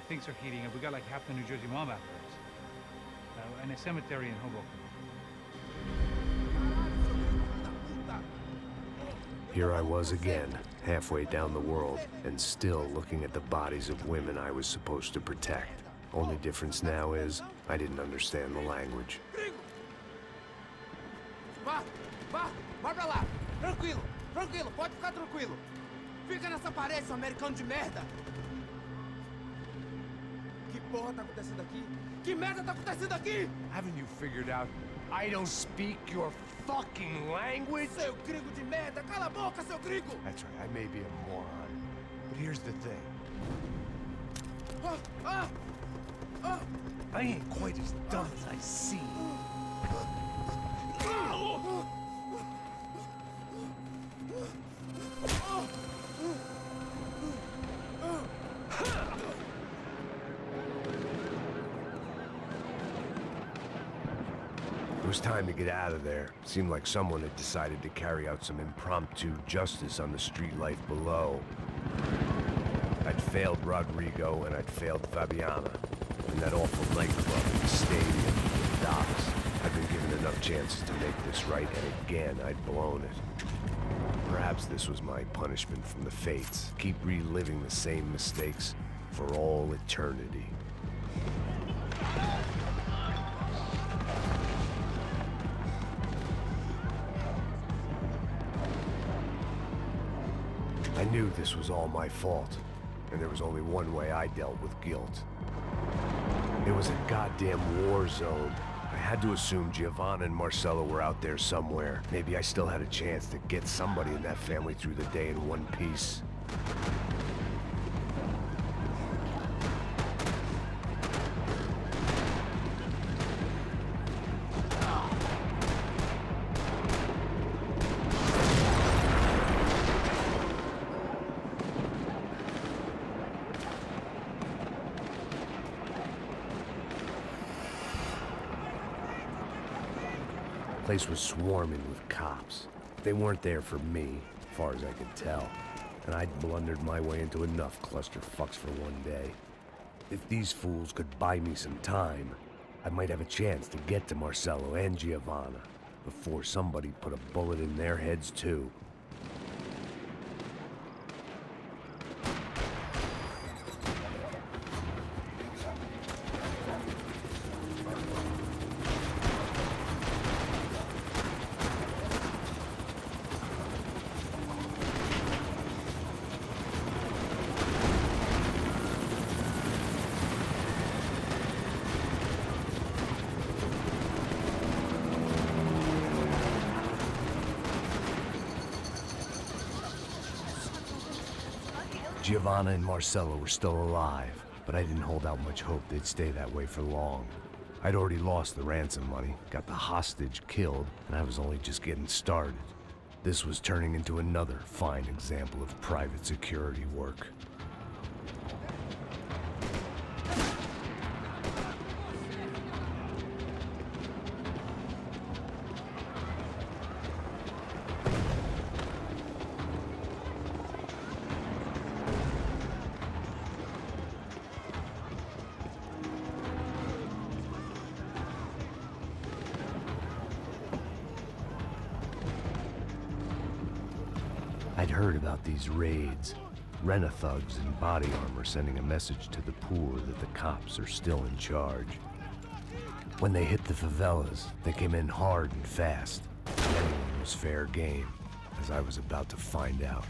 things are heating up. We got like half the New Jersey mob after us. And a cemetery in Hoboken. Here I was again, halfway down the world, and still looking at the bodies of women I was supposed to protect. Only difference now is, I didn't understand the language. Vai pra lá! Tranquilo, pode ficar tranquilo. Fica nessa parede, seu americano de merda! Que porra tá acontecendo aqui? Que merda tá acontecendo aqui? Haven't you figured out I don't speak your fucking language? Seu gringo de merda! Cala a boca, seu gringo! That's right, I may be a moron, but here's the thing. I ain't quite as dumb as I seem. It was time to get out of there. Seemed like someone had decided to carry out some impromptu justice on the street life below. I'd failed Rodrigo and I'd failed Fabiana. And that awful nightclub, the stadium, the docks. I'd been given enough chances to make this right, and again I'd blown it. Perhaps this was my punishment from the fates. Keep reliving the same mistakes for all eternity. I knew this was all my fault, and there was only one way I dealt with guilt. It was a goddamn war zone. I had to assume Giovanna and Marcello were out there somewhere. Maybe I still had a chance to get somebody in that family through the day in one piece. The place was swarming with cops. They weren't there for me, as far as I could tell, and I'd blundered my way into enough clusterfucks for one day. If these fools could buy me some time, I might have a chance to get to Marcello and Giovanna before somebody put a bullet in their heads too. Giovanna and Marcello were still alive, but I didn't hold out much hope they'd stay that way for long. I'd already lost the ransom money, got the hostage killed, and I was only just getting started. This was turning into another fine example of private security work. I'd heard about these raids. Rent-a-thugs in body armor sending a message to the poor that the cops are still in charge. When they hit the favelas, they came in hard and fast. And anyone was fair game, as I was about to find out.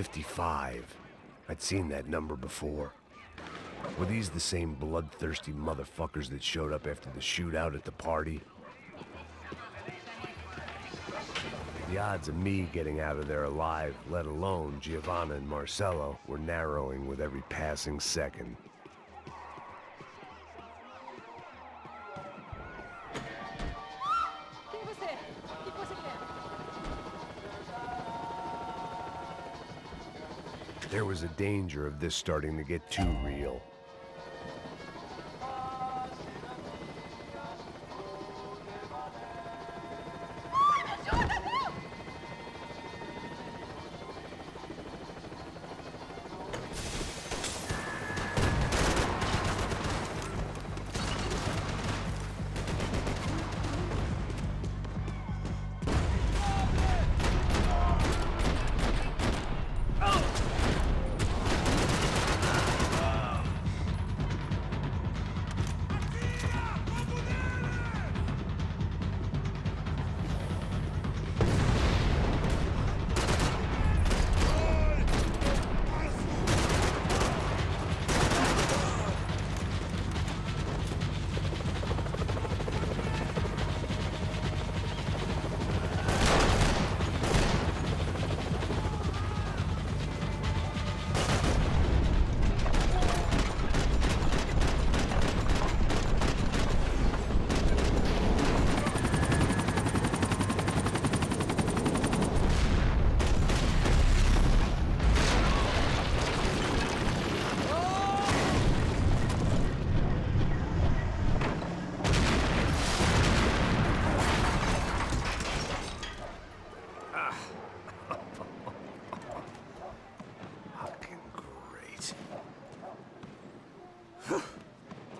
55. I'd seen that number before. Were these the same bloodthirsty motherfuckers that showed up after the shootout at the party? The odds of me getting out of there alive, let alone Giovanna and Marcello, were narrowing with every passing second. There was a danger of this starting to get too real.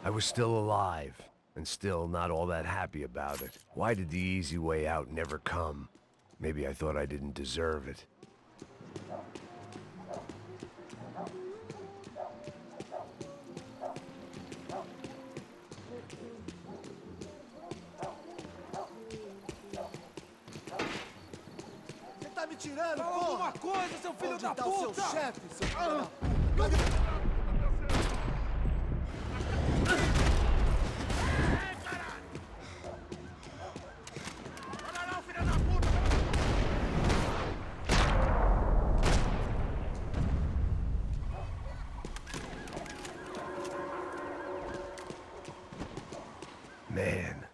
I was still alive, and still not all that happy about it. Why did the easy way out never come? Maybe I thought I didn't deserve it. Você tá me tirando, Fala porra! alguma coisa, seu filho Onde da tá o seu puta! chefe, seu filho da puta? Man,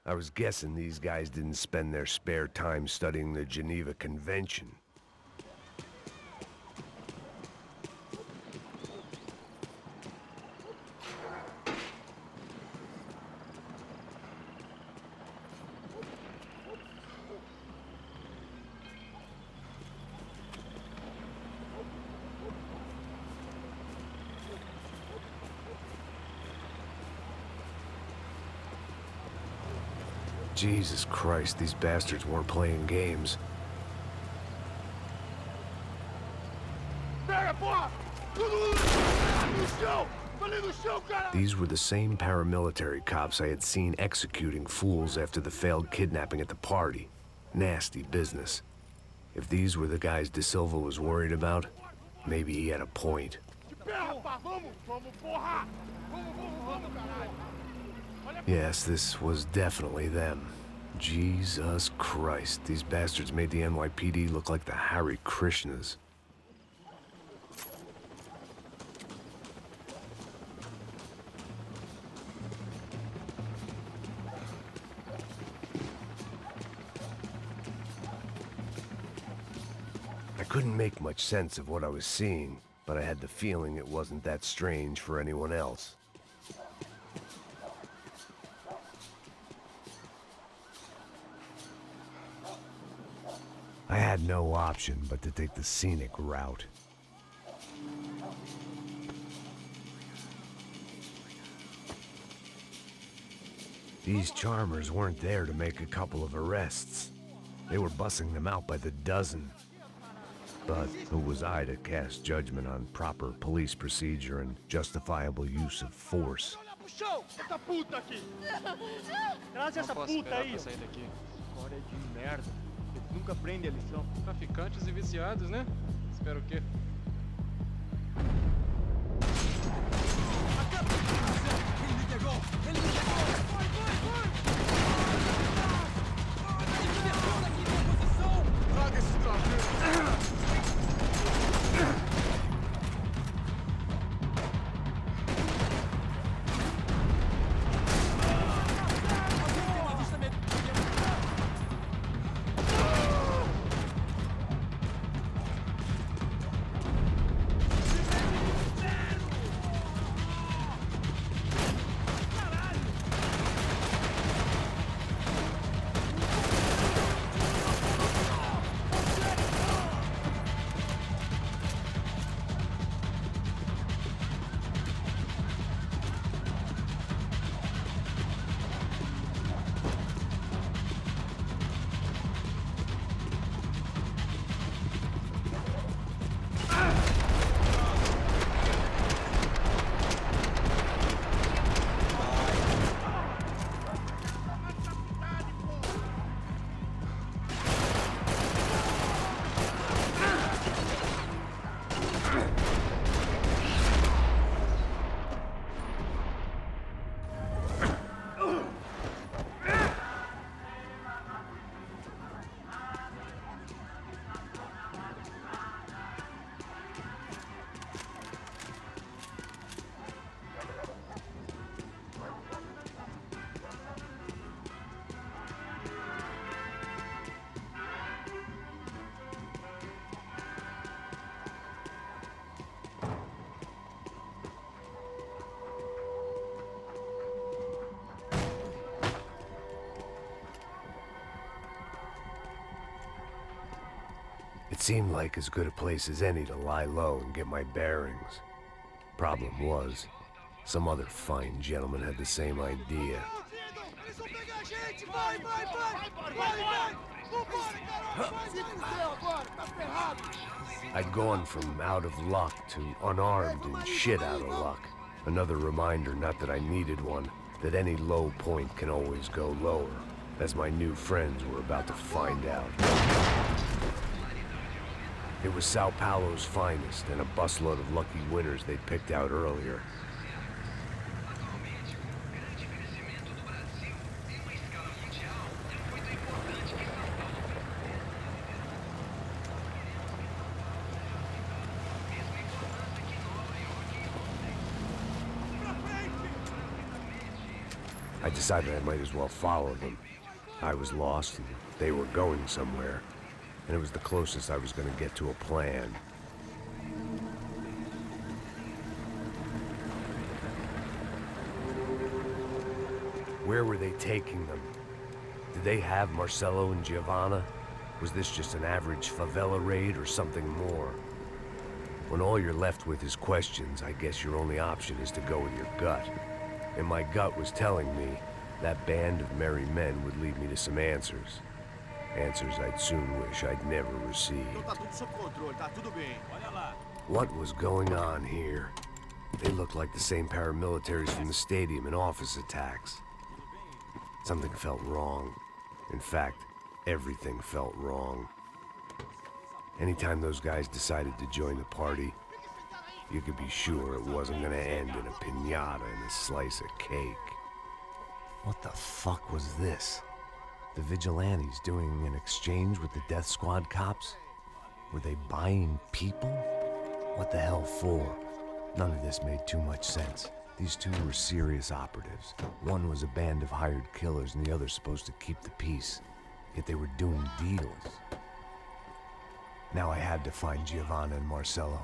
I was guessing these guys didn't spend their spare time studying the Geneva Convention. Jesus Christ, these bastards weren't playing games. These were the same paramilitary cops I had seen executing fools after the failed kidnapping at the party. Nasty business. If these were the guys De Silva was worried about, maybe he had a point. Yes, this was definitely them. Jesus Christ, these bastards made the NYPD look like the Hare Krishnas. I couldn't make much sense of what I was seeing, but I had the feeling it wasn't that strange for anyone else. I had no option but to take the scenic route. These charmers weren't there to make a couple of arrests. They were bussing them out by the dozen. But who was I to cast judgment on proper police procedure and justifiable use of force? Traz essa puta aí. Pra sair daqui. História de merda. Eles nunca aprendem a lição. Traficantes e viciados, né? Espera o quê? Ele me pegou! Ele me pegou! Vai! Ele me pegou daqui em minha posição! Traga esse trajeto! It seemed like as good a place as any to lie low and get my bearings. Problem was, some other fine gentleman had the same idea. Eles vão pegar a gente! Vai! Vambora, garoto! Se fudeu agora! Tá ferrado! I'd gone from out of luck to unarmed and shit out of luck. Another reminder, not that I needed one, that any low point can always go lower, as my new friends were about to find out. It was Sao Paulo's finest, and a busload of lucky winners they'd picked out earlier. I decided I might as well follow them. I was lost, and they were going somewhere. And it was the closest I was going to get to a plan. Where were they taking them? Did they have Marcelo and Giovanna? Was this just an average favela raid or something more? When all you're left with is questions, I guess your only option is to go with your gut. And my gut was telling me that band of merry men would lead me to some answers. Answers I'd soon wish I'd never received. What was going on here? They looked like the same paramilitaries from the stadium in office attacks. Something felt wrong. In fact, everything felt wrong. Anytime those guys decided to join the party, you could be sure it wasn't gonna end in a piñata and a slice of cake. What the fuck was this? The vigilantes doing an exchange with the death squad cops? Were they buying people? What the hell for? None of this made too much sense. These two were serious operatives. One was a band of hired killers and the other supposed to keep the peace. Yet they were doing deals. Now I had to find Giovanna and Marcelo.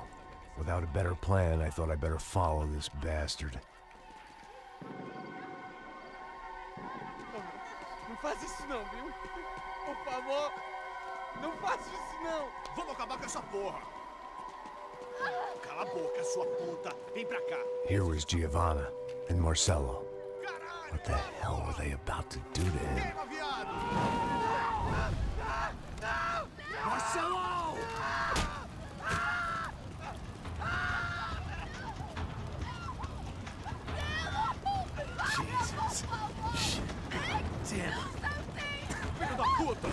Without a better plan, I thought I'd better follow this bastard. Não faz isso não, viu? Por favor, não faça isso não! Vamos acabar com essa porra! Cala a boca, sua puta! Vem pra cá! Here was Giovanna and Marcelo. What the hell were they about to do to him? Marcelo! Jesus! Shit! Damn! Filho da puta!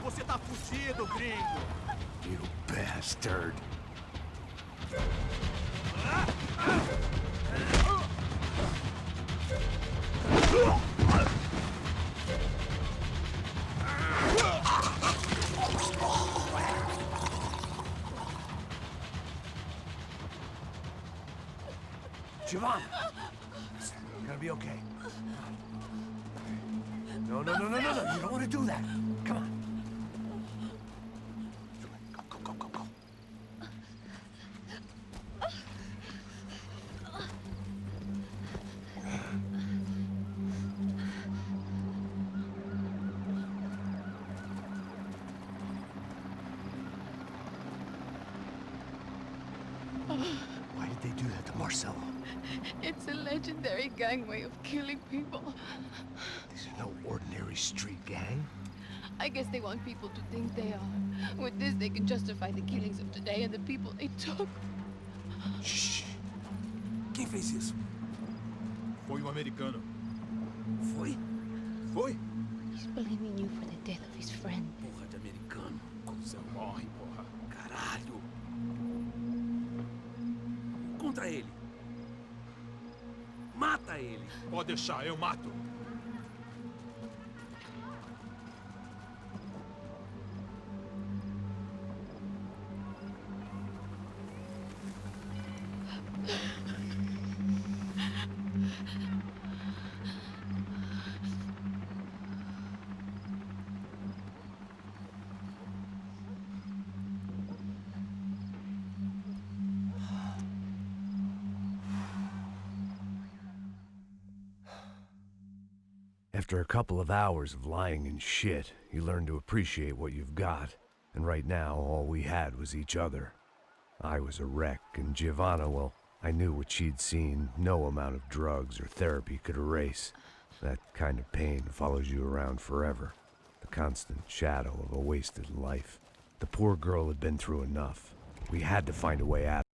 Você tá fudido! medo, gringo! You bastard. Giovanna! You're gonna be okay. No, no, no, no, no, no. You don't want to do that. Come on. Go, go, go, go, go. Why did they do that to Marcelo? It's a legendary gang way of killing people. These are no ordinary street gang. I guess they want people to think they are. With this, they can justify the killings of today and the people they took. Shh. Quem fez isso? Foi americano. Foi? Foi? He's blaming you for the death of his friend. Porra de americano. Você morre, porra. Caralho. Contra ele. Mata ele. Pode deixar, eu mato. After a couple of hours of lying in shit, you learn to appreciate what you've got. And right now, all we had was each other. I was a wreck, and Giovanna, well, I knew what she'd seen no amount of drugs or therapy could erase. That kind of pain follows you around forever. The constant shadow of a wasted life. The poor girl had been through enough. We had to find a way out of